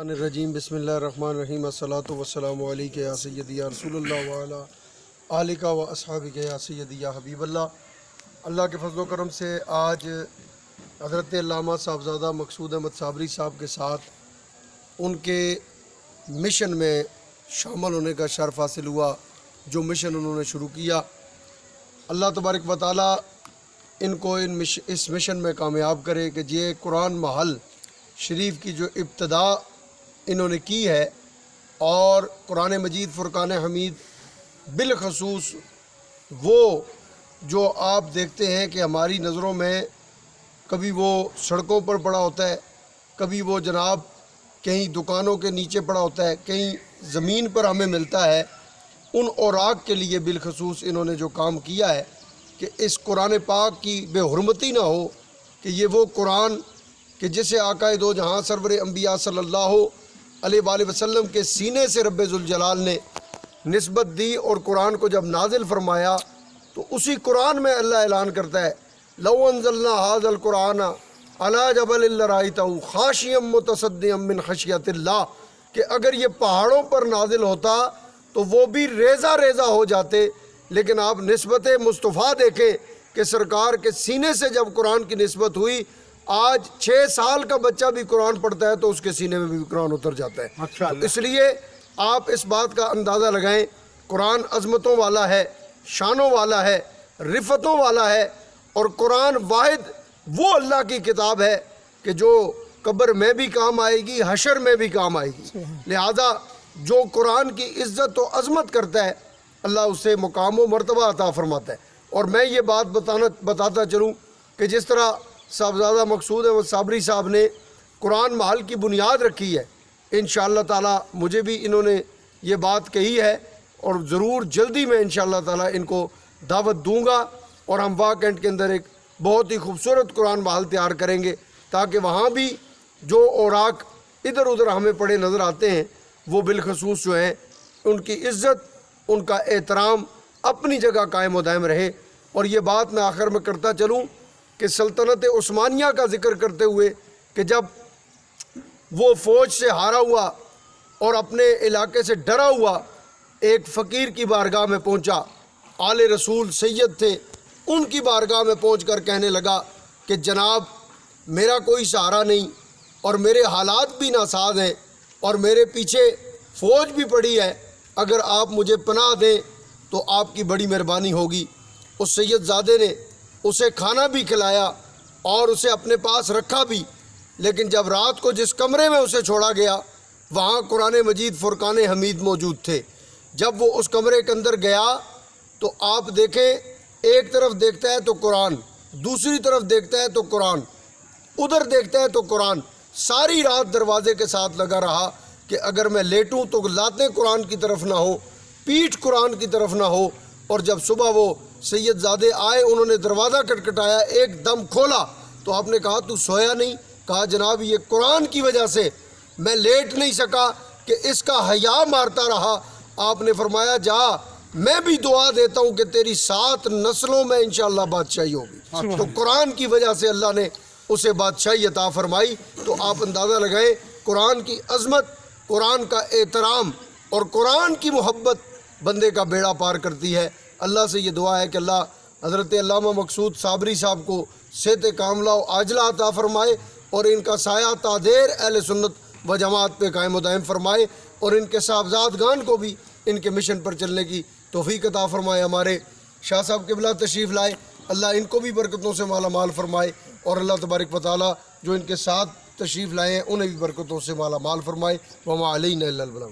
الرجیم بسم اللہ الرحمن الرحیم الصلاۃ والسلام علیک یا سیدی یا رسول اللہ وعلی آلک و اصحابک یا سیدی یا حبیب اللہ۔ اللہ کے فضل و کرم سے آج حضرت علامہ صاحبزادہ مقصود احمد صابری صاحب کے ساتھ ان کے مشن میں شامل ہونے کا شرف حاصل ہوا، جو مشن انہوں نے شروع کیا۔ اللہ تبارک و تعالیٰ ان کو اس مشن میں کامیاب کرے کہ یہ قرآن محل شریف کی جو ابتدا انہوں نے کی ہے، اور قرآن مجید فرقان حمید بالخصوص وہ جو آپ دیکھتے ہیں کہ ہماری نظروں میں کبھی وہ سڑکوں پر پڑا ہوتا ہے، کبھی وہ جناب کہیں دکانوں کے نیچے پڑا ہوتا ہے، کہیں زمین پر ہمیں ملتا ہے، ان اوراق کے لیے بالخصوص انہوں نے جو کام کیا ہے کہ اس قرآن پاک کی بے حرمتی نہ ہو، کہ یہ وہ قرآن کہ جسے آقا دو جہاں سرور انبیاء صلی اللہ علیہ وآلہ وسلم کے سینے سے رب ذوالجلال نے نسبت دی، اور قرآن کو جب نازل فرمایا تو اسی قرآن میں اللہ اعلان کرتا ہے لو انزلنا ھذا القرآن علی جبل لرأیتہ خاشعا متصدعا من خشیۃ اللہ، کہ اگر یہ پہاڑوں پر نازل ہوتا تو وہ بھی ریزہ ریزہ ہو جاتے، لیکن آپ نسبت مصطفیٰ دیکھیں کہ سرکار کے سینے سے جب قرآن کی نسبت ہوئی، آج 6 سال کا بچہ بھی قرآن پڑھتا ہے تو اس کے سینے میں بھی قرآن اتر جاتا ہے۔ تو اس لیے آپ اس بات کا اندازہ لگائیں، قرآن عظمتوں والا ہے، شانوں والا ہے، رفتوں والا ہے، اور قرآن واحد وہ اللہ کی کتاب ہے کہ جو قبر میں بھی کام آئے گی، حشر میں بھی کام آئے گی۔ لہذا جو قرآن کی عزت و عظمت کرتا ہے، اللہ اسے مقام و مرتبہ عطا فرماتا ہے۔ اور میں یہ بات بتاتا چلوں کہ جس طرح صاحبزادہ مقصود احمد صابری صاحب نے قرآن محل کی بنیاد رکھی ہے، انشاءاللہ تعالی مجھے بھی انہوں نے یہ بات کہی ہے، اور ضرور جلدی میں انشاءاللہ تعالی ان کو دعوت دوں گا، اور ہم واہ کینٹ کے اندر ایک بہت ہی خوبصورت قرآن محل تیار کریں گے، تاکہ وہاں بھی جو اوراق ادھر ادھر ہمیں پڑے نظر آتے ہیں وہ بالخصوص جو ہیں ان کی عزت، ان کا احترام اپنی جگہ قائم و دائم رہے۔ اور یہ بات میں آخر میں کرتا چلوں کہ سلطنت عثمانیہ کا ذکر کرتے ہوئے کہ جب وہ فوج سے ہارا ہوا اور اپنے علاقے سے ڈرا ہوا ایک فقیر کی بارگاہ میں پہنچا، آل رسول سید تھے، ان کی بارگاہ میں پہنچ کر کہنے لگا کہ جناب میرا کوئی سہارا نہیں، اور میرے حالات بھی ناساز ہیں، اور میرے پیچھے فوج بھی پڑی ہے، اگر آپ مجھے پناہ دیں تو آپ کی بڑی مہربانی ہوگی۔ اس سید زادے نے اسے کھانا بھی کھلایا اور اسے اپنے پاس رکھا بھی، لیکن جب رات کو جس کمرے میں اسے چھوڑا گیا وہاں قرآن مجید فرقان حمید موجود تھے۔ جب وہ اس کمرے کے اندر گیا تو آپ دیکھیں، ایک طرف دیکھتا ہے تو قرآن، دوسری طرف دیکھتا ہے تو قرآن، ادھر دیکھتا ہے تو قرآن، ساری رات دروازے کے ساتھ لگا رہا کہ اگر میں لیٹوں تو لاتیں قرآن کی طرف نہ ہو، پیٹھ قرآن کی طرف نہ ہو۔ اور جب صبح وہ سید زادے آئے، انہوں نے دروازہ کٹکھٹایا، ایک دم کھولا تو آپ نے کہا تو سویا نہیں؟ کہا جناب یہ قرآن کی وجہ سے میں لیٹ نہیں سکا کہ اس کا حیا مارتا رہا۔ آپ نے فرمایا جا، میں بھی دعا دیتا ہوں کہ تیری 7 نسلوں میں انشاءاللہ بادشاہی ہوگی۔ تو قرآن کی وجہ سے اللہ نے اسے بادشاہی عطا فرمائی۔ تو آپ اندازہ لگائیں قرآن کی عظمت، قرآن کا احترام اور قرآن کی محبت بندے کا بیڑا پار کرتی ہے۔ اللہ سے یہ دعا ہے کہ اللہ حضرت علامہ مقصود صابری صاحب کو صحت کاملہ و عاجلہ عطا فرمائے، اور ان کا سایہ تا دیر اہل سنت و جماعت پہ قائم و دائم فرمائے، اور ان کے صاحبزادگان کو بھی ان کے مشن پر چلنے کی توفیق عطا فرمائے۔ ہمارے شاہ صاحب قبلہ تشریف لائے، اللہ ان کو بھی برکتوں سے مالا مال فرمائے، اور اللہ تبارک و تعالیٰ جو ان کے ساتھ تشریف لائے ہیں انہیں بھی برکتوں سے مالا مال فرمائے۔ وما علینا الا البلاغ۔